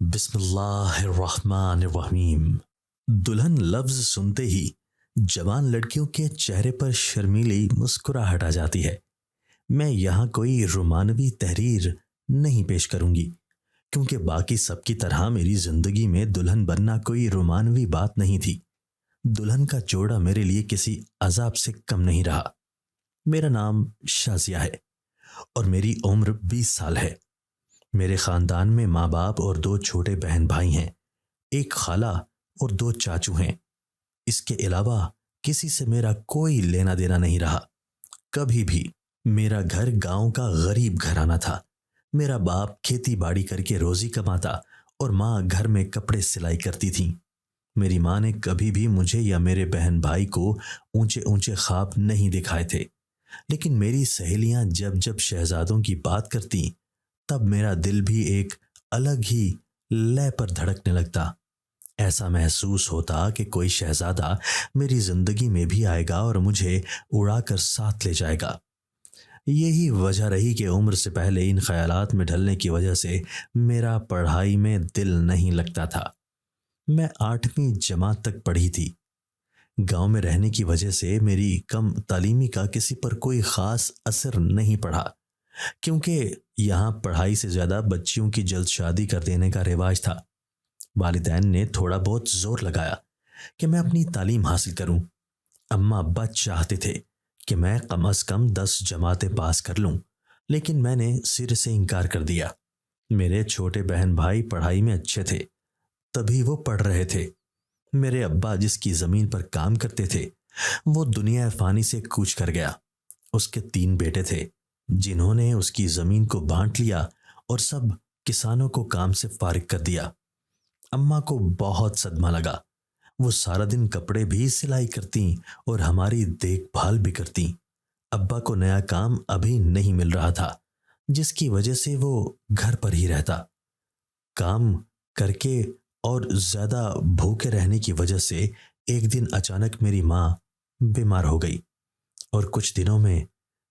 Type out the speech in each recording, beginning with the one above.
बिस्मिल्लाहिर्रहमानिर्रहीम। दुल्हन लफ्ज सुनते ही जवान लड़कियों के चेहरे पर शर्मीली मुस्कुराहट आ जाती है। मैं यहाँ कोई रोमानवी तहरीर नहीं पेश करूंगी, क्योंकि बाकी सबकी तरह मेरी जिंदगी में दुल्हन बनना कोई रोमानवी बात नहीं थी। दुल्हन का जोड़ा मेरे लिए किसी अजाब से कम नहीं रहा। मेरा नाम शाजिया है और मेरी उम्र 20 साल है। मेरे खानदान में माँ बाप और 2 छोटे बहन भाई हैं। एक खाला और 2 चाचू हैं। इसके अलावा किसी से मेरा कोई लेना देना नहीं रहा कभी भी। मेरा घर गांव का गरीब घराना था। मेरा बाप खेती बाड़ी करके रोजी कमाता और माँ घर में कपड़े सिलाई करती थी। मेरी माँ ने कभी भी मुझे या मेरे बहन भाई को ऊंचे ऊंचे ख्वाब नहीं दिखाए थे, लेकिन मेरी सहेलियां जब जब शहजादों की बात करती तब मेरा दिल भी एक अलग ही लय पर धड़कने लगता। ऐसा महसूस होता कि कोई शहजादा मेरी जिंदगी में भी आएगा और मुझे उड़ाकर साथ ले जाएगा। यही वजह रही कि उम्र से पहले इन ख्यालात में ढलने की वजह से मेरा पढ़ाई में दिल नहीं लगता था। मैं 8वीं जमात तक पढ़ी थी। गांव में रहने की वजह से मेरी कम तालीमी का किसी पर कोई खास असर नहीं पड़ा, क्योंकि यहाँ पढ़ाई से ज़्यादा बच्चियों की जल्द शादी कर देने का रिवाज था। वालिदैन ने थोड़ा बहुत जोर लगाया कि मैं अपनी तालीम हासिल करूं। अम्मा अब्बा चाहते थे कि मैं कम अज़ कम 10 जमातें पास कर लूं, लेकिन मैंने सिर से इनकार कर दिया। मेरे छोटे बहन भाई पढ़ाई में अच्छे थे, तभी वो पढ़ रहे थे। मेरे अब्बा जिसकी ज़मीन पर काम करते थे वो दुनिया फ़ानी से कूच कर गया। उसके 3 बेटे थे जिन्होंने उसकी ज़मीन को बांट लिया और सब किसानों को काम से फारिग कर दिया। अम्मा को बहुत सदमा लगा। वो सारा दिन कपड़े भी सिलाई करती और हमारी देखभाल भी करती। अब्बा को नया काम अभी नहीं मिल रहा था, जिसकी वजह से वो घर पर ही रहता। काम करके और ज़्यादा भूखे रहने की वजह से एक दिन अचानक मेरी माँ बीमार हो गई और कुछ दिनों में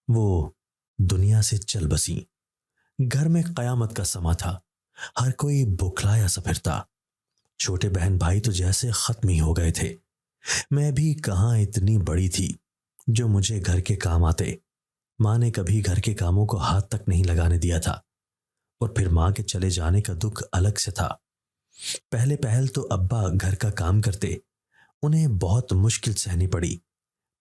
वो दुनिया से चल बसी। घर में कयामत का समा था। हर कोई बुखलाया सा फिरता। छोटे बहन भाई तो जैसे खत्म ही हो गए थे। मैं भी कहाँ इतनी बड़ी थी जो मुझे घर के काम आते। माँ ने कभी घर के कामों को हाथ तक नहीं लगाने दिया था। और फिर माँ के चले जाने का दुख अलग से था। पहले पहल तो अब्बा घर का काम करते, उन्हें बहुत मुश्किल सहनी पड़ी।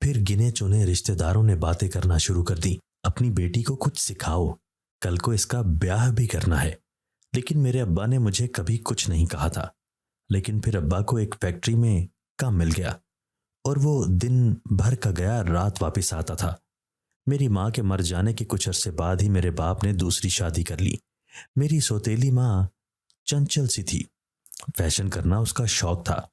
फिर गिने चुने रिश्तेदारों ने बातें करना शुरू कर दी। अपनी बेटी को कुछ सिखाओ, कल को इसका ब्याह भी करना है। लेकिन मेरे अब्बा ने मुझे कभी कुछ नहीं कहा था। लेकिन फिर अब्बा को एक फैक्ट्री में काम मिल गया और वो दिन भर का गया रात वापस आता था। मेरी माँ के मर जाने के कुछ अरसे बाद ही मेरे बाप ने दूसरी शादी कर ली। मेरी सौतेली माँ चंचल सी थी। फैशन करना उसका शौक था।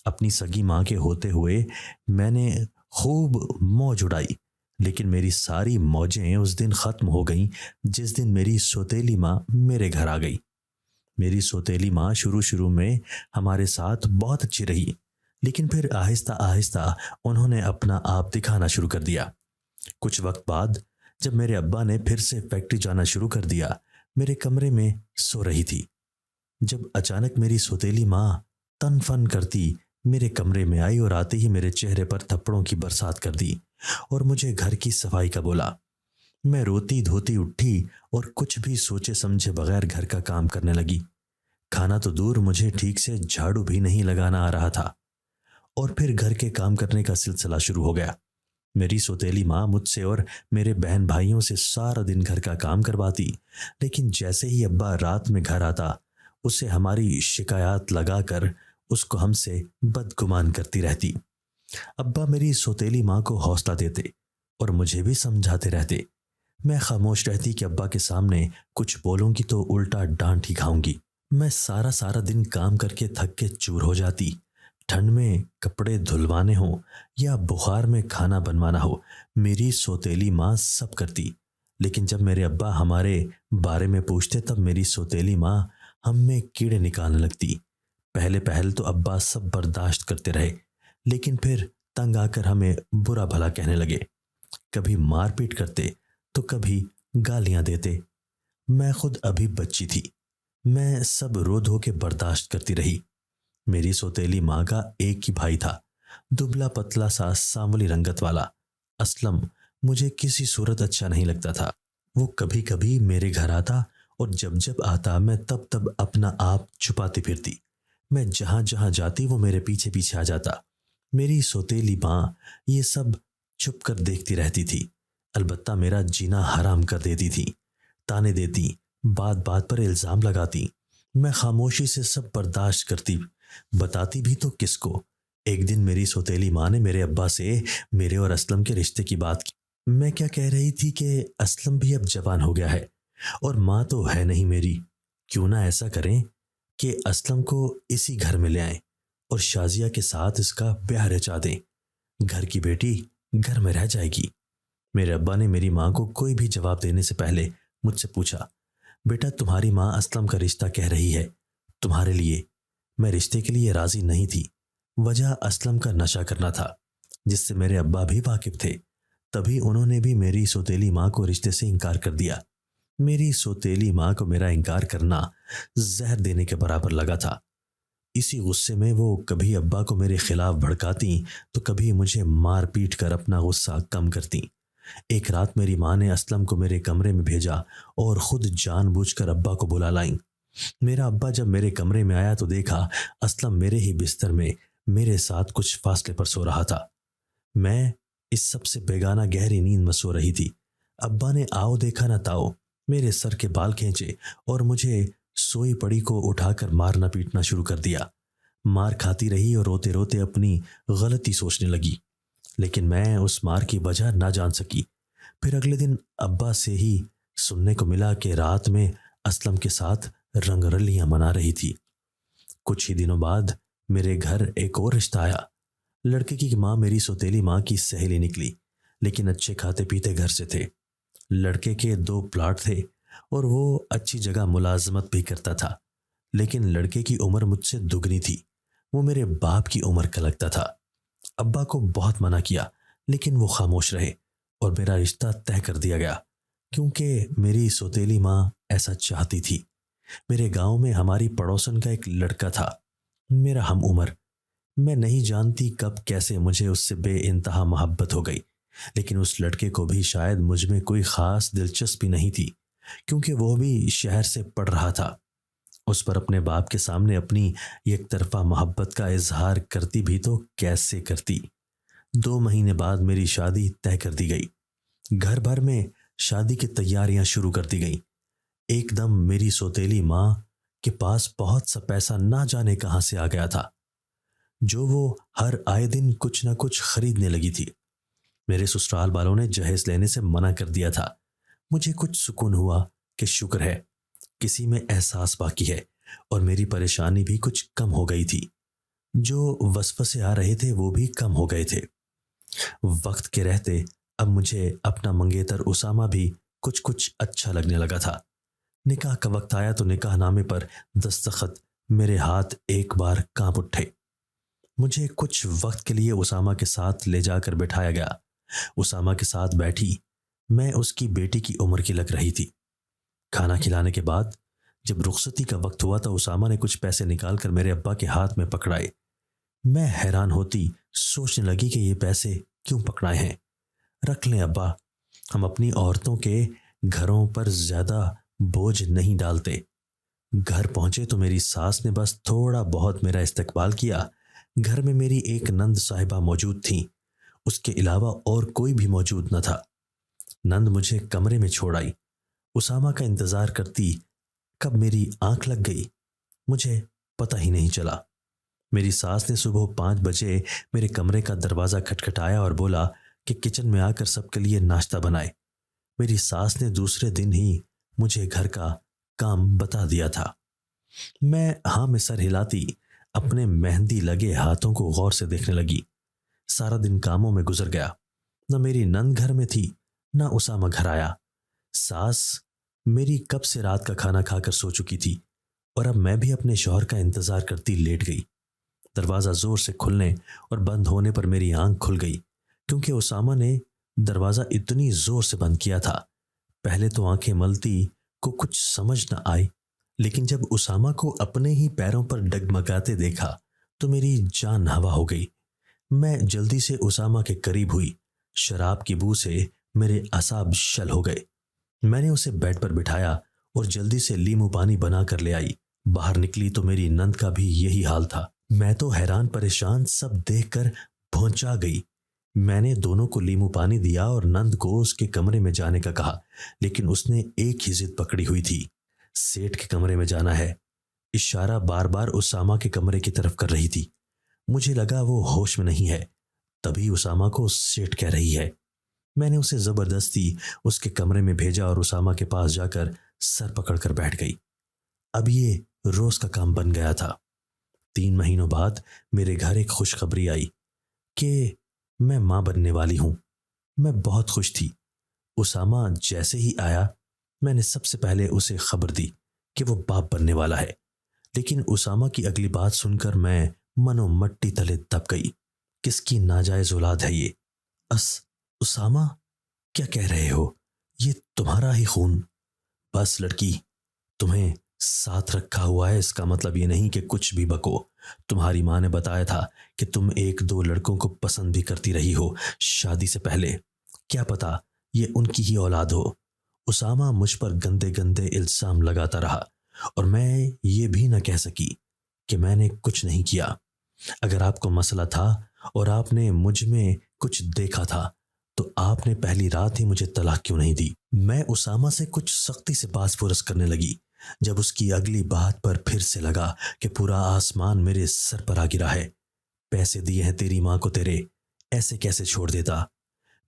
अपनी सगी माँ के होते हुए मैंने खूब मौज उड़ाई, लेकिन मेरी सारी मौजें उस दिन खत्म हो गईं जिस दिन मेरी सौतेली माँ मेरे घर आ गई। मेरी सौतेली माँ शुरू शुरू में हमारे साथ बहुत अच्छी रही, लेकिन फिर आहिस्ता आहिस्ता उन्होंने अपना आप दिखाना शुरू कर दिया। कुछ वक्त बाद जब मेरे अब्बा ने फिर से फैक्ट्री जाना शुरू कर दिया, मेरे कमरे में सो रही थी, जब अचानक मेरी सौतेली माँ तन फन करती मेरे कमरे में आई और आते ही मेरे चेहरे पर थप्पड़ों की बरसात कर दी और मुझे घर की सफाई का बोला। मैं रोती धोती उठी और कुछ भी सोचे समझे बगैर घर का काम करने लगी। खाना तो दूर, मुझे ठीक से झाड़ू भी नहीं लगाना आ रहा था। और फिर घर के काम करने का सिलसिला शुरू हो गया। मेरी सौतेली माँ मुझसे और मेरे बहन भाइयों से सारा दिन घर का काम करवाती, लेकिन जैसे ही अब्बा रात में घर आता उसे हमारी शिकायत लगाकर उसको हमसे बदगुमान करती रहती। अब्बा मेरी सौतेली माँ को हौसला देते और मुझे भी समझाते रहते। मैं खामोश रहती कि अब्बा के सामने कुछ बोलूंगी तो उल्टा डांट ही खाऊंगी। मैं सारा सारा दिन काम करके थक के चूर हो जाती। ठंड में कपड़े धुलवाने हो या बुखार में खाना बनवाना हो, मेरी सौतेली माँ सब करती। लेकिन जब मेरे अब्बा हमारे बारे में पूछते तब मेरी सौतेली माँ हम में कीड़े निकालने लगती। पहले पहल तो अब्बा सब बर्दाश्त करते रहे, लेकिन फिर तंग आकर हमें बुरा भला कहने लगे। कभी मारपीट करते तो कभी गालियां देते। मैं खुद अभी बच्ची थी। मैं सब रो धो के बर्दाश्त करती रही। मेरी सौतेली माँ का एक ही भाई था, दुबला पतला सा सांवली रंगत वाला। असलम मुझे किसी सूरत अच्छा नहीं लगता था। वो कभी कभी मेरे घर आता और जब जब आता मैं तब तब अपना आप छुपाती फिरती। मैं जहां जहां जाती वो मेरे पीछे पीछे आ जाता। मेरी सौतेली माँ ये सब छुप कर देखती रहती थी। अलबत्ता मेरा जीना हराम कर देती थी। ताने देती, बात बात पर इल्जाम लगाती। मैं खामोशी से सब बर्दाश्त करती, बताती भी तो किसको। एक दिन मेरी सौतेली माँ ने मेरे अब्बा से मेरे और असलम के रिश्ते की बात की। मैं क्या कह रही थी कि असलम भी अब जवान हो गया है और माँ तो है नहीं मेरी। क्यों ना ऐसा करें कि असलम को इसी घर में ले आएं और शाजिया के साथ इसका ब्याह रचा दें। घर की बेटी घर में रह जाएगी। मेरे अब्बा ने मेरी माँ को कोई भी जवाब देने से पहले मुझसे पूछा, बेटा तुम्हारी माँ असलम का रिश्ता कह रही है तुम्हारे लिए। मैं रिश्ते के लिए राजी नहीं थी। वजह असलम का नशा करना था, जिससे मेरे अब्बा भी वाकिफ थे। तभी उन्होंने भी मेरी सौतेली माँ को रिश्ते से इनकार कर दिया। मेरी सौतेली माँ को मेरा इनकार करना जहर देने के बराबर लगा था। इसी गुस्से में वो कभी अब्बा को मेरे खिलाफ भड़काती तो कभी मुझे मार पीट कर अपना गुस्सा कम करती। एक रात मेरी माँ ने असलम को मेरे कमरे में भेजा और खुद जानबूझकर अब्बा को बुला लाई। मेरा अब्बा जब मेरे कमरे में आया तो देखा असलम मेरे ही बिस्तर में मेरे साथ कुछ फासले पर सो रहा था। मैं इस सब से बेगाना गहरी नींद में सो रही थी। अब्बा ने आओ देखा ना ताओ मेरे सर के बाल खींचे और मुझे सोई पड़ी को उठाकर मारना पीटना शुरू कर दिया। मार खाती रही और रोते रोते अपनी गलती सोचने लगी, लेकिन मैं उस मार की वजह ना जान सकी। फिर अगले दिन अब्बा से ही सुनने को मिला कि रात में असलम के साथ रंगरलियां मना रही थी। कुछ ही दिनों बाद मेरे घर एक और रिश्ता आया। लड़के की माँ मेरी सौतेली माँ की सहेली निकली, लेकिन अच्छे खाते पीते घर से थे। लड़के के 2 प्लाट थे और वो अच्छी जगह मुलाजमत भी करता था, लेकिन लड़के की उम्र मुझसे दुगनी थी। वो मेरे बाप की उम्र का लगता था। अब्बा को बहुत मना किया, लेकिन वो खामोश रहे और मेरा रिश्ता तय कर दिया गया, क्योंकि मेरी सौतेली माँ ऐसा चाहती थी। मेरे गांव में हमारी पड़ोसन का एक लड़का था, मेरा हम उम्र। मैं नहीं जानती कब कैसे मुझे उससे बेइंतहा मोहब्बत हो गई, लेकिन उस लड़के को भी शायद मुझ में कोई खास दिलचस्पी नहीं थी, क्योंकि वो भी शहर से पढ़ रहा था। उस पर अपने बाप के सामने अपनी एक तरफा मोहब्बत का इजहार करती भी तो कैसे करती। 2 महीने बाद मेरी शादी तय कर दी गई। घर भर में शादी की तैयारियां शुरू कर दी गई। एकदम मेरी सौतेली माँ के पास बहुत सा पैसा ना जाने कहां से आ गया था, जो वो हर आए दिन कुछ ना कुछ खरीदने लगी थी। मेरे ससुराल वालों ने जहेज लेने से मना कर दिया था। मुझे कुछ सुकून हुआ कि शुक्र है किसी में एहसास बाकी है और मेरी परेशानी भी कुछ कम हो गई थी। जो वसवसे आ रहे थे वो भी कम हो गए थे। वक्त के रहते अब मुझे अपना मंगेतर उसामा भी कुछ कुछ अच्छा लगने लगा था। निकाह का वक्त आया तो निकाह नामे पर दस्तखत मेरे हाथ एक बार कांप उठे। मुझे कुछ वक्त के लिए उसामा के साथ ले जाकर बैठाया गया। उसामा के साथ बैठी मैं उसकी बेटी की उम्र की लग रही थी। खाना खिलाने के बाद जब रुखसती का वक्त हुआ तो उसामा ने कुछ पैसे निकालकर मेरे अब्बा के हाथ में पकड़ाए। मैं हैरान होती सोचने लगी कि ये पैसे क्यों पकड़ाए हैं। रख लें अब्बा, हम अपनी औरतों के घरों पर ज्यादा बोझ नहीं डालते। घर पहुंचे तो मेरी सास ने बस थोड़ा बहुत मेरा इस्तकबाल किया। घर में मेरी एक नंद साहिबा मौजूद थी, उसके अलावा और कोई भी मौजूद न था। नंद मुझे कमरे में छोड़ आई। उसामा का इंतजार करती कब मेरी आंख लग गई मुझे पता ही नहीं चला। मेरी सास ने सुबह 5 बजे मेरे कमरे का दरवाजा खटखटाया और बोला कि किचन में आकर सबके लिए नाश्ता बनाए। मेरी सास ने दूसरे दिन ही मुझे घर का काम बता दिया था। मैं हाँ में सर हिलाती अपने मेहंदी लगे हाथों को गौर से देखने लगी। सारा दिन कामों में गुजर गया। न मेरी नंद घर में थी, न उसामा घर आया। सास मेरी कब से रात का खाना खाकर सो चुकी थी और अब मैं भी अपने शौहर का इंतजार करती लेट गई। दरवाजा जोर से खुलने और बंद होने पर मेरी आंख खुल गई, क्योंकि उसामा ने दरवाजा इतनी जोर से बंद किया था। पहले तो आंखें मलती को कुछ समझ न आई, लेकिन जब उसामा को अपने ही पैरों पर डगमगाते देखा तो मेरी जान हवा हो गई। मैं जल्दी से उसामा के करीब हुई। शराब की बू से मेरे असाब शल हो गए। मैंने उसे बेड पर बिठाया और जल्दी से लीमू पानी बना कर ले आई। बाहर निकली तो मेरी नंद का भी यही हाल था। मैं तो हैरान परेशान सब देखकर भौंचा गई। मैंने दोनों को लीमू पानी दिया और नंद को उसके कमरे में जाने का कहा, लेकिन उसने एक ही जिद पकड़ी हुई थी, सेठ के कमरे में जाना है। इशारा बार बार उसामा के कमरे की तरफ कर रही थी। मुझे लगा वो होश में नहीं है, तभी उसामा को सेठ कह रही है। मैंने उसे जबरदस्ती उसके कमरे में भेजा और उसामा के पास जाकर सर पकड़कर बैठ गई। अब ये रोज का काम बन गया था। 3 महीनों बाद मेरे घर एक खुशखबरी आई कि मैं मां बनने वाली हूं। मैं बहुत खुश थी। उसामा जैसे ही आया मैंने सबसे पहले उसे खबर दी कि वो बाप बनने वाला है। लेकिन उसामा की अगली बात सुनकर मैं मनो मट्टी तले दब गई। किसकी नाजायज औलाद है ये? उसामा, क्या कह रहे हो? ये तुम्हारा ही खून। बस लड़की, तुम्हें साथ रखा हुआ है, इसका मतलब ये नहीं कि कुछ भी बको। तुम्हारी माँ ने बताया था कि तुम 1-2 लड़कों को पसंद भी करती रही हो शादी से पहले। क्या पता ये उनकी ही औलाद हो। उसामा मुझ पर गंदे गंदे इल्जाम लगाता रहा और मैं ये भी न कह सकी कि मैंने कुछ नहीं किया। अगर आपको मसला था और आपने मुझ में कुछ देखा था तो आपने पहली रात ही मुझे तलाक क्यों नहीं दी? मैं उसामा से कुछ सख्ती से बात पुरस करने लगी जब उसकी अगली बात पर फिर से लगा कि पूरा आसमान मेरे सर पर आ गिरा है। पैसे दिए हैं तेरी माँ को तेरे, ऐसे कैसे छोड़ देता?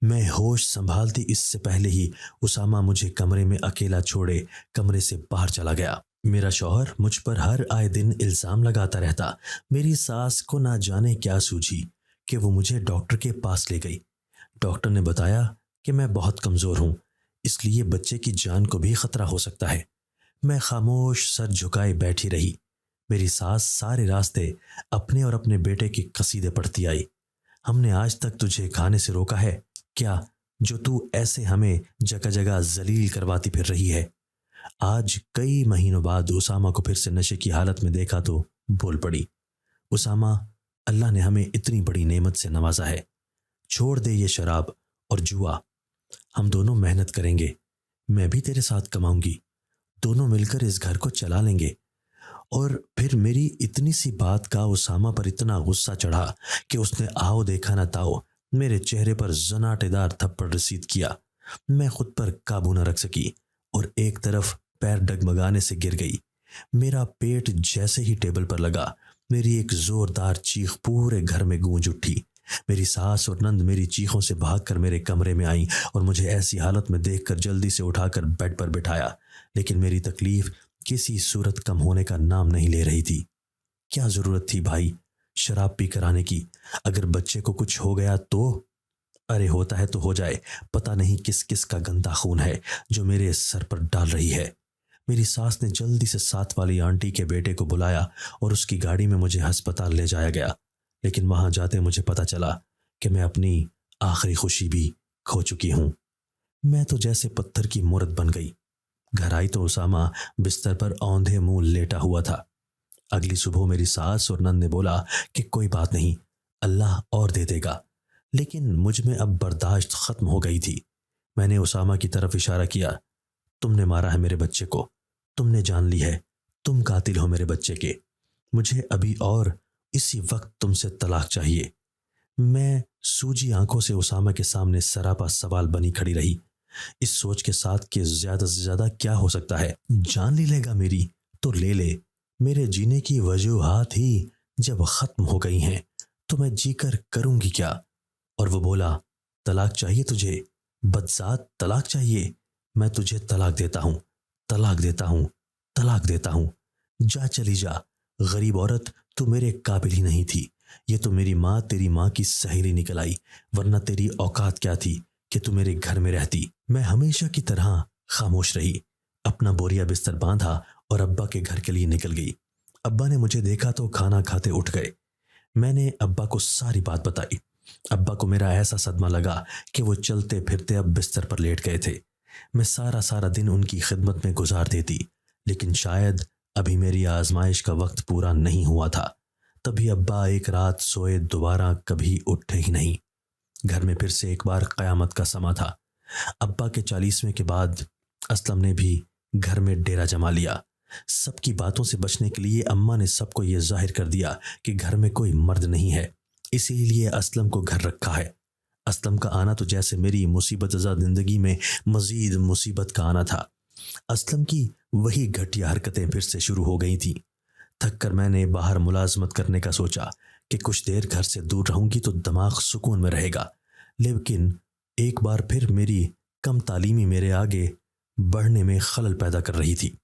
मैं होश संभालती इससे पहले ही उसामा मुझे कमरे में अकेला छोड़े कमरे से बाहर चला गया। मेरा शौहर मुझ पर हर आए दिन इल्जाम लगाता रहता। मेरी सास को ना जाने क्या सूझी कि वो मुझे डॉक्टर के पास ले गई। डॉक्टर ने बताया कि मैं बहुत कमजोर हूं, इसलिए बच्चे की जान को भी खतरा हो सकता है। मैं खामोश सर झुकाए बैठी रही। मेरी सास सारे रास्ते अपने और अपने बेटे की कसीदे पढ़ती आई। हमने आज तक तुझे खाने से रोका है क्या, जो तू ऐसे हमें जगह जगह जलील करवाती फिर रही है? आज कई महीनों बाद उसामा को फिर से नशे की हालत में देखा तो बोल पड़ी, उसामा, अल्लाह ने हमें इतनी बड़ी नेमत से नवाजा है। छोड़ दे ये शराब और जुआ। हम दोनों मेहनत करेंगे, मैं भी तेरे साथ कमाऊंगी, दोनों मिलकर इस घर को चला लेंगे। और फिर मेरी इतनी सी बात का उसामा पर इतना गुस्सा चढ़ा कि उसने आओ देखा ना ताओ मेरे चेहरे पर जनाटेदार थप्पड़ रसीद किया। मैं खुद पर काबू न रख सकी और एक तरफ पैर डगमगाने से गिर गई। मेरा पेट जैसे ही टेबल पर लगा, मेरी एक जोरदार चीख पूरे घर में गूंज उठी। मेरी सास और नंद मेरी चीखों से भागकर मेरे कमरे में आई और मुझे ऐसी हालत में देखकर जल्दी से उठाकर बेड पर बिठाया। लेकिन मेरी तकलीफ किसी सूरत कम होने का नाम नहीं ले रही थी। क्या जरूरत थी भाई शराब पी कर आने की? अगर बच्चे को कुछ हो गया तो? अरे होता है तो हो जाए, पता नहीं किस किस का गंदा खून है जो मेरे सर पर डाल रही है। मेरी सास ने जल्दी से साथ वाली आंटी के बेटे को बुलाया और उसकी गाड़ी में मुझे अस्पताल ले जाया गया। लेकिन वहां जाते मुझे पता चला कि मैं अपनी आखिरी खुशी भी खो चुकी हूं। मैं तो जैसे पत्थर की मूरत बन गई। घर आई तो उसामा बिस्तर पर औंधे मुंह लेटा हुआ था। अगली सुबह मेरी सास और नंद ने बोला कि कोई बात नहीं, अल्लाह और दे देगा। लेकिन मुझ में अब बर्दाश्त खत्म हो गई थी। मैंने उसामा की तरफ इशारा किया, तुमने मारा है मेरे बच्चे को, तुमने जान ली है, तुम कातिल हो मेरे बच्चे के। मुझे अभी और इसी वक्त तुमसे तलाक चाहिए। मैं सूजी आंखों से उसामा के सामने सरापा सवाल बनी खड़ी रही, इस सोच के साथ कि ज्यादा से ज्यादा क्या हो सकता है। जान ले लेगा मेरी तो ले ले, मेरे जीने की वजूहात ही जब खत्म हो गई हैं तो मैं जीकर करूंगी क्या? और वो बोला, तलाक चाहिए तुझे? बदजात तलाक चाहिए? मैं तुझे तलाक देता हूं, तलाक देता हूं, तलाक देता हूं। जा चली जा, गरीब औरत, तू मेरे काबिल ही नहीं थी। ये तो मेरी माँ तेरी माँ की सहेली निकल आई, वरना तेरी औकात क्या थी कि तू मेरे घर में रहती। मैं हमेशा की तरह खामोश रही, अपना बोरिया बिस्तर बांधा और अब्बा के घर के लिए निकल गई। अब्बा ने मुझे देखा तो खाना खाते उठ गए। मैंने अब्बा को सारी बात बताई। अब्बा को मेरा ऐसा सदमा लगा कि वो चलते फिरते अब बिस्तर पर लेट गए थे। मैं सारा सारा दिन उनकी खिदमत में गुजार देती, लेकिन शायद अभी मेरी आजमाइश का वक्त पूरा नहीं हुआ था। तभी अब्बा एक रात सोए दोबारा कभी उठे ही नहीं। घर में फिर से एक बार कयामत का समा था। अब्बा के 40वें के बाद असलम ने भी घर में डेरा जमा लिया। सबकी बातों से बचने के लिए अम्मा ने सबको यह जाहिर कर दिया कि घर में कोई मर्द नहीं है, इसीलिए असलम को घर रखा है। असलम का आना तो जैसे मेरी मुसीबतज़ा जिंदगी में मजीद मुसीबत का आना था। असलम की वही घटिया हरकतें फिर से शुरू हो गई थीं। थक कर मैंने बाहर मुलाजमत करने का सोचा कि कुछ देर घर से दूर रहूंगी तो दिमाग सुकून में रहेगा, लेकिन एक बार फिर मेरी कम तालीमी मेरे आगे बढ़ने में खलल पैदा कर रही थी।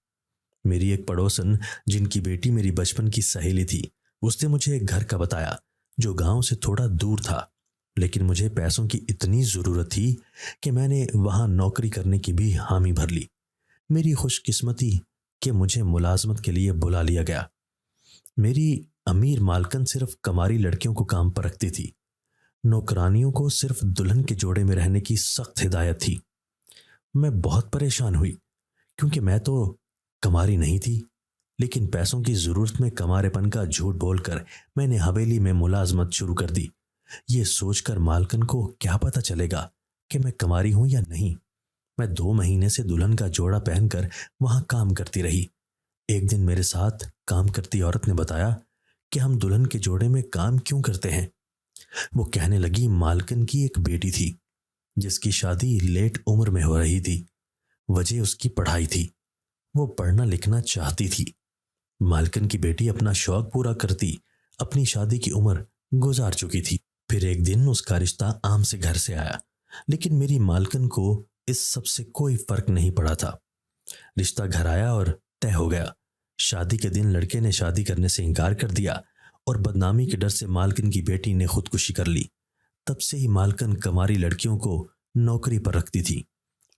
मेरी एक पड़ोसन, जिनकी बेटी मेरी बचपन की सहेली थी, उसने मुझे एक घर का बताया जो गांव से थोड़ा दूर था, लेकिन मुझे पैसों की इतनी ज़रूरत थी कि मैंने वहां नौकरी करने की भी हामी भर ली। मेरी खुशकिस्मती कि मुझे मुलाजमत के लिए बुला लिया गया। मेरी अमीर मालकन सिर्फ कमारी लड़कियों को काम पर रखती थी। नौकरानियों को सिर्फ दुल्हन के जोड़े में रहने की सख्त हिदायत थी। मैं बहुत परेशान हुई क्योंकि मैं तो कमारी नहीं थी, लेकिन पैसों की ज़रूरत में कमारेपन का झूठ बोलकर मैंने हवेली में मुलाजमत शुरू कर दी। ये सोचकर मालकन को क्या पता चलेगा कि मैं कमारी हूं या नहीं। मैं 2 महीने से दुल्हन का जोड़ा पहनकर वहां काम करती रही। एक दिन मेरे साथ काम करती औरत ने बताया कि हम दुल्हन के जोड़े में काम क्यों करते हैं। वो कहने लगी, मालकन की एक बेटी थी जिसकी शादी लेट उम्र में हो रही थी। वजह उसकी पढ़ाई थी। वो पढ़ना लिखना चाहती थी। मालकन की बेटी अपना शौक पूरा करती अपनी शादी की उम्र गुजार चुकी थी। फिर एक दिन उसका रिश्ता आम से घर से आया, लेकिन मेरी मालकन को इस सब से कोई फर्क नहीं पड़ा था। रिश्ता घर आया और तय हो गया। शादी के दिन लड़के ने शादी करने से इनकार कर दिया और बदनामी के डर से मालकन की बेटी ने खुदकुशी कर ली। तब से ही मालकन कमारी लड़कियों को नौकरी पर रखती थी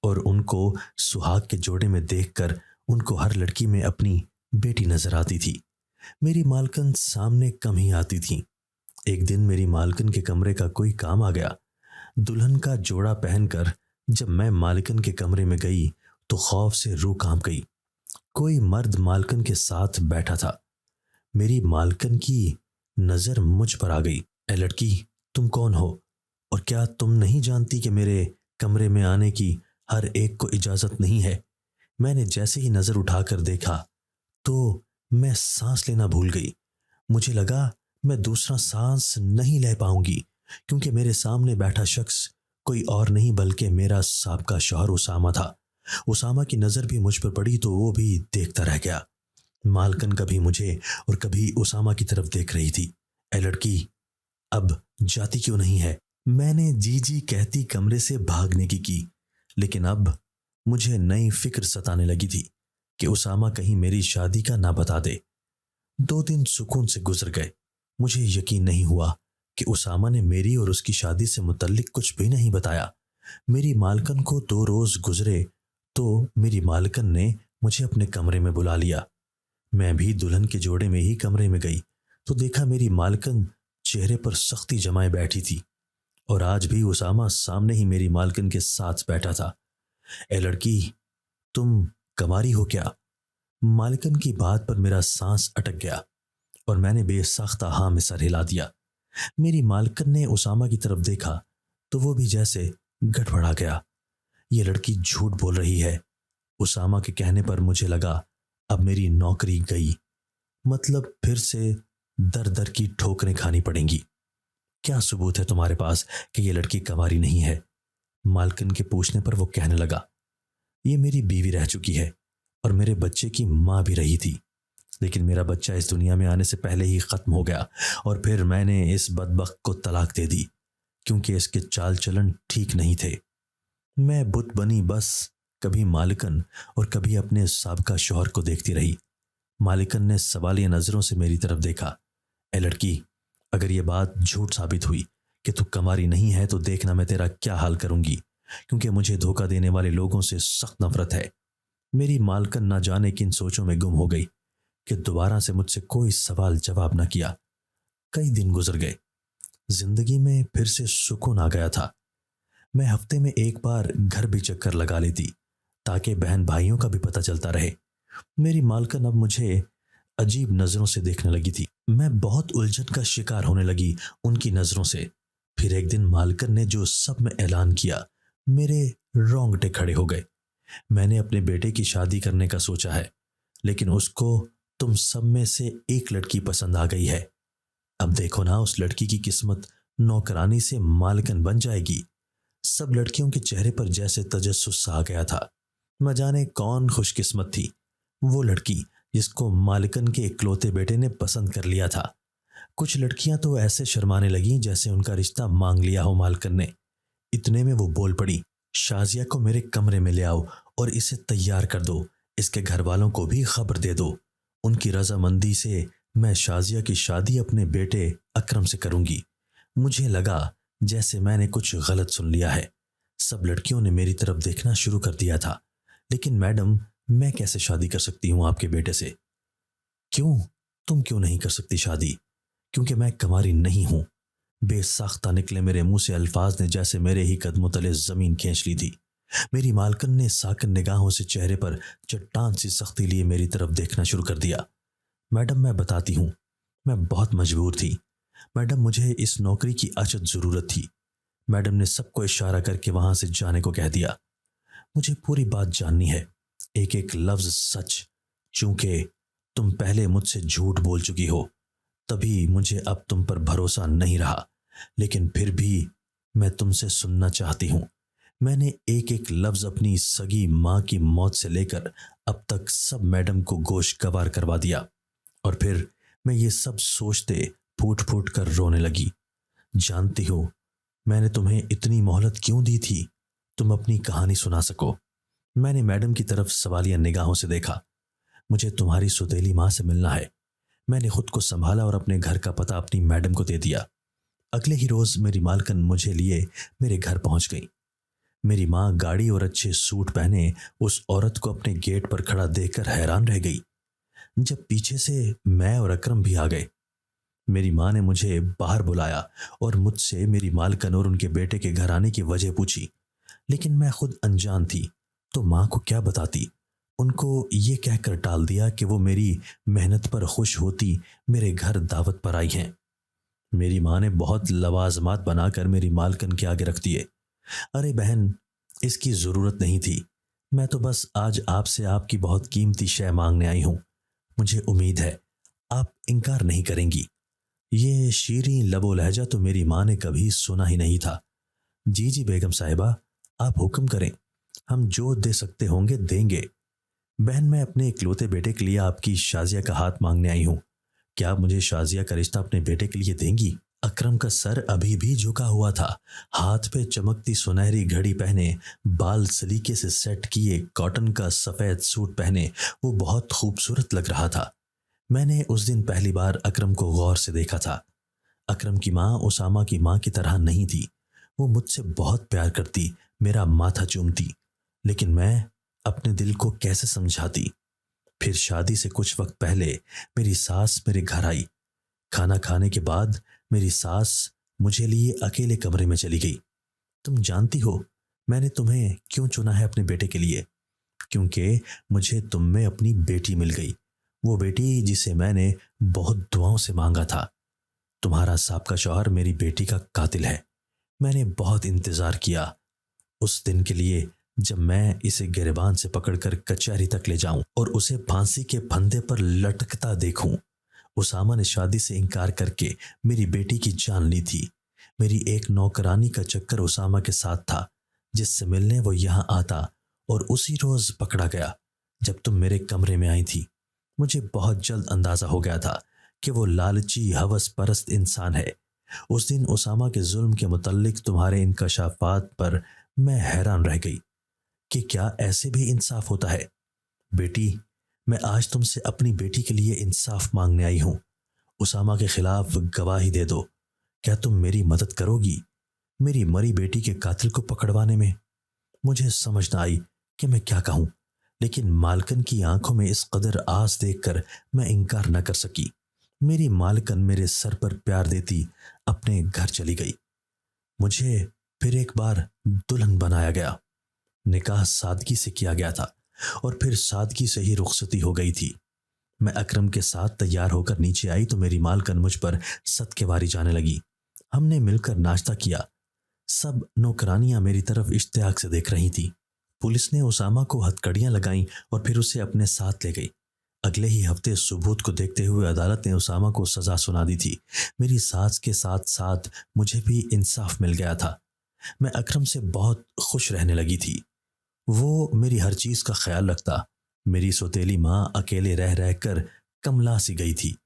और उनको सुहाग के जोड़े में देखकर उनको हर लड़की में अपनी बेटी नजर आती थी। मेरी मालकन सामने कम ही आती थी। एक दिन मेरी मालकन के कमरे का कोई काम आ गया। दुल्हन का जोड़ा पहनकर जब मैं मालकन के कमरे में गई तो खौफ से रूह कांप गई। कोई मर्द मालकन के साथ बैठा था। मेरी मालकन की नजर मुझ पर आ गई। ए लड़की, तुम कौन हो और क्या तुम नहीं जानती कि मेरे कमरे में आने की हर एक को इजाजत नहीं है। मैंने जैसे ही नजर उठाकर देखा तो मैं सांस लेना भूल गई। मुझे लगा मैं दूसरा सांस नहीं ले पाऊंगी, क्योंकि मेरे सामने बैठा शख्स कोई और नहीं बल्कि मेरा साबका शौहर उसामा था। उसामा की नजर भी मुझ पर पड़ी तो वो भी देखता रह गया। मालकन कभी मुझे और कभी उसामा की तरफ देख रही थी। ए लड़की, अब जाती क्यों नहीं है? मैंने जी जी कहती कमरे से भागने की, लेकिन अब मुझे नई फिक्र सताने लगी थी कि उसामा कहीं मेरी शादी का ना बता दे। 2 दिन सुकून से गुजर गए। मुझे यकीन नहीं हुआ कि उसामा ने मेरी और उसकी शादी से मुतल्लिक कुछ भी नहीं बताया। मेरी मालकन को 2 रोज गुजरे तो मेरी मालकन ने मुझे अपने कमरे में बुला लिया। मैं भी दुल्हन के जोड़े में ही कमरे में गई तो देखा मेरी मालकन चेहरे पर सख्ती जमाए बैठी थी और आज भी उसामा सामने ही मेरी मालकन के साथ बैठा था। ए लड़की, तुम कमारी हो क्या? मालकन की बात पर मेरा सांस अटक गया और मैंने बेसाख्ता हाँ में सर हिला दिया। मेरी मालकन ने उसामा की तरफ देखा तो वो भी जैसे गड़बड़ा गया। ये लड़की झूठ बोल रही है। उसामा के कहने पर मुझे लगा अब मेरी नौकरी गई, मतलब फिर से दर दर की ठोकरें खानी पड़ेंगी। क्या सबूत है तुम्हारे पास कि ये लड़की कमारी नहीं है? मालकन के पूछने पर वो कहने लगा, ये मेरी बीवी रह चुकी है और मेरे बच्चे की माँ भी रही थी, लेकिन मेरा बच्चा इस दुनिया में आने से पहले ही खत्म हो गया और फिर मैंने इस बदबख्त को तलाक दे दी क्योंकि इसके चाल चलन ठीक नहीं थे। मैं बुत बनी बस कभी मालिकन और कभी अपने साबका शौहर को देखती रही। मालिकन ने सवालिया नजरों से मेरी तरफ देखा। ए लड़की, अगर ये बात झूठ साबित हुई कि तू कमारी नहीं है तो देखना मैं तेरा क्या हाल करूंगी, क्योंकि मुझे धोखा देने वाले लोगों से सख्त नफरत है। मेरी मालकन ना जाने किन सोचों में गुम हो गई कि दोबारा से मुझसे कोई सवाल जवाब न किया। कई दिन गुजर गए। जिंदगी में फिर से सुकून आ गया था। मैं हफ्ते में एक बार घर भी चक्कर लगा लेती ताकि बहन भाइयों का भी पता चलता रहे। मेरी मालकिन अब मुझे अजीब नजरों से देखने लगी थी। मैं बहुत उलझन का शिकार होने लगी उनकी नजरों से। फिर एक दिन मालकिन ने जो सब में ऐलान किया, मेरे रोंगटे खड़े हो गए। मैंने अपने बेटे की शादी करने का सोचा है, लेकिन उसको तुम सब में से एक लड़की पसंद आ गई है। अब देखो ना, उस लड़की की किस्मत नौकरानी से मालकिन बन जाएगी। सब लड़कियों के चेहरे पर जैसे तजस्सुस आ गया था। न जाने कौन खुशकिस्मत थी वो लड़की जिसको मालकिन के इकलौते बेटे ने पसंद कर लिया था। कुछ लड़कियां तो ऐसे शर्माने लगीं जैसे उनका रिश्ता मांग लिया हो मालकिन ने। इतने में वो बोल पड़ी, शाजिया को मेरे कमरे में ले आओ और इसे तैयार कर दो। इसके घर वालों को भी खबर दे दो। उनकी रजामंदी से मैं शाजिया की शादी अपने बेटे अकरम से करूंगी। मुझे लगा जैसे मैंने कुछ गलत सुन लिया है। सब लड़कियों ने मेरी तरफ देखना शुरू कर दिया था। लेकिन मैडम, मैं कैसे शादी कर सकती हूँ आपके बेटे से? क्यों? तुम क्यों नहीं कर सकती शादी? क्योंकि मैं कमारी नहीं हूं। बेसाख्ता निकले मेरे मुंह से अल्फाज ने जैसे मेरे ही कदमों तले जमीन खींच ली थी। मेरी मालकिन ने साकन निगाहों से चेहरे पर चट्टान सी सख्ती लिए मेरी तरफ देखना शुरू कर दिया। मैडम, मैं बताती हूँ, मैं बहुत मजबूर थी। मैडम, मुझे इस नौकरी की अचद जरूरत थी। मैडम ने सबको इशारा करके वहां से जाने को कह दिया। मुझे पूरी बात जाननी है, एक एक लफ्ज सच। चूंकि तुम पहले मुझसे झूठ बोल चुकी हो, तभी मुझे अब तुम पर भरोसा नहीं रहा। लेकिन फिर भी मैं तुमसे सुनना चाहती हूं। मैंने एक एक लफ्ज अपनी सगी मां की मौत से लेकर अब तक सब मैडम को गोश गवार करवा दिया। और फिर मैं ये सब सोचते फूट फूट कर रोने लगी। जानती हो मैंने तुम्हें इतनी मोहलत क्यों दी थी? तुम अपनी कहानी सुना सको। मैंने मैडम की तरफ सवालिया निगाहों से देखा। मुझे तुम्हारी सौतेली मां से मिलना है। मैंने खुद को संभाला और अपने घर का पता अपनी मैडम को दे दिया। अगले ही रोज मेरी मालकिन मुझे लिए मेरे घर पहुंच गई। मेरी मां गाड़ी और अच्छे सूट पहने उस औरत को अपने गेट पर खड़ा देखकर हैरान रह गई। जब पीछे से मैं और अकरम भी आ गए, मेरी मां ने मुझे बाहर बुलाया और मुझसे मेरी मालकिन और उनके बेटे के घर आने की वजह पूछी। लेकिन मैं खुद अनजान थी, तो मां को क्या बताती। उनको ये कहकर टाल दिया कि वो मेरी मेहनत पर खुश होती मेरे घर दावत पर आई हैं। मेरी मां ने बहुत लवाजमात बनाकर मेरी मालकिन के आगे रख दिए। अरे बहन, इसकी जरूरत नहीं थी। मैं तो बस आज आपसे आपकी बहुत कीमती शय मांगने आई हूं। मुझे उम्मीद है आप इनकार नहीं करेंगी। ये शीरीं लबो लहजा तो मेरी मां ने कभी सुना ही नहीं था। जी जी बेगम साहिबा, आप हुक्म करें, हम जो दे सकते होंगे देंगे। बहन, मैं अपने इकलौते बेटे के लिए आपकी शाजिया का हाथ मांगने आई हूं। क्या आप मुझे शाजिया का रिश्ता अपने बेटे के लिए देंगी? अकरम का सर अभी भी झुका हुआ था। हाथ पे चमकती सुनहरी घड़ी पहने, बाल सलीके से सेट किए, कॉटन का सफेद सूट पहने वो बहुत खूबसूरत लग रहा था। मैंने उस दिन पहली बार अकरम को गौर से देखा था। अकरम की माँ उसामा की माँ की तरह नहीं थी। वो मुझसे बहुत प्यार करती, मेरा माथा चूमती, लेकिन मैं अपने दिल को कैसे समझाती। फिर शादी से कुछ वक्त पहले मेरी सास मेरे घर आई। खाना खाने के बाद मेरी सास मुझे लिए अकेले कमरे में चली गई। तुम जानती हो मैंने तुम्हें क्यों चुना है अपने बेटे के लिए? क्योंकि मुझे तुम में अपनी बेटी मिल गई, वो बेटी जिसे मैंने बहुत दुआओं से मांगा था। तुम्हारा साबका शौहर मेरी बेटी का कातिल है। मैंने बहुत इंतजार किया उस दिन के लिए जब मैं इसे गिरबान से पकड़कर कचहरी तक ले जाऊं और उसे फांसी के फंदे पर लटकता देखूं। उसामा ने शादी से इनकार करके मेरी बेटी की जान ली थी। मेरी एक नौकरानी का चक्कर उसामा के साथ था, जिससे मिलने वो यहां आता और उसी रोज पकड़ा गया जब तुम मेरे कमरे में आई थी। मुझे बहुत जल्द अंदाजा हो गया था कि वो लालची हवस परस्त इंसान है। उस दिन उसामा के जुल्म के मुतल्लिक तुम्हारे इंकशाफात पर मैं हैरान रह गई कि क्या ऐसे भी इंसाफ होता है। बेटी, मैं आज तुमसे अपनी बेटी के लिए इंसाफ मांगने आई हूं। उसामा के खिलाफ गवाही दे दो। क्या तुम मेरी मदद करोगी मेरी मरी बेटी के कातिल को पकड़वाने में? मुझे समझ न आई कि मैं क्या कहूं, लेकिन मालकिन की आंखों में इस कदर आस देखकर मैं इनकार न कर सकी। मेरी मालकिन मेरे सर पर प्यार देती अपने घर चली गई। मुझे फिर एक बार दुल्हन बनाया गया। निकाह सादगी से किया गया था। और फिर सादगी से ही रुखसती हो गई थी। मैं अकरम के साथ तैयार होकर नीचे आई तो मेरी मालकन मुझ पर सदकेवारी जाने लगी। हमने मिलकर नाश्ता किया। सब नौकरानियां मेरी तरफ इश्तियाक से देख रही थी। पुलिस ने उसामा को हथकड़ियां लगाईं और फिर उसे अपने साथ ले गई। अगले ही हफ्ते सुबूत को देखते हुए अदालत ने उसामा को सजा सुना दी थी। मेरी सास के साथ साथ मुझे भी इंसाफ मिल गया था। मैं अकरम से बहुत खुश रहने लगी थी। वो मेरी हर चीज का ख्याल रखता। मेरी सौतेली माँ अकेले रह रह कर कमला सी गई थी।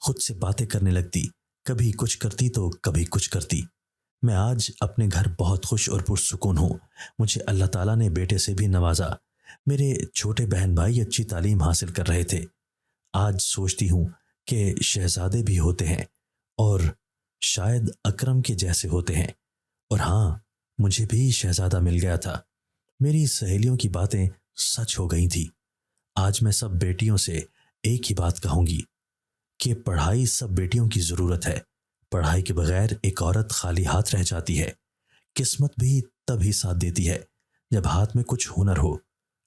खुद से बातें करने लगती, कभी कुछ करती तो कभी कुछ करती। मैं आज अपने घर बहुत खुश और पुरसुकून हूँ। मुझे अल्लाह ताला ने बेटे से भी नवाजा। मेरे छोटे बहन भाई अच्छी तालीम हासिल कर रहे थे। आज सोचती हूँ कि शहजादे भी होते हैं और शायद अकरम के जैसे होते हैं। और हाँ, मुझे भी शहजादा मिल गया था। मेरी सहेलियों की बातें सच हो गई थी। आज मैं सब बेटियों से एक ही बात कहूंगी कि पढ़ाई सब बेटियों की जरूरत है। पढ़ाई के बगैर एक औरत खाली हाथ रह जाती है। किस्मत भी तभी साथ देती है जब हाथ में कुछ हुनर हो।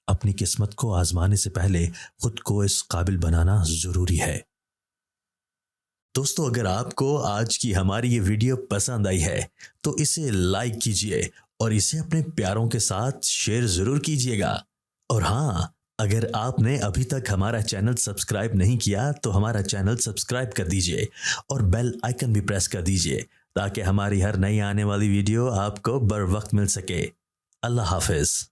अपनी किस्मत को आजमाने से पहले खुद को इस काबिल बनाना जरूरी है। दोस्तों, अगर आपको आज की हमारी ये वीडियो पसंद आई है तो इसे लाइक कीजिए और इसे अपने प्यारों के साथ शेयर जरूर कीजिएगा। और हाँ, अगर आपने अभी तक हमारा चैनल सब्सक्राइब नहीं किया तो हमारा चैनल सब्सक्राइब कर दीजिए और बेल आइकन भी प्रेस कर दीजिए ताकि हमारी हर नई आने वाली वीडियो आपको बर वक्त मिल सके। अल्लाह हाफिज।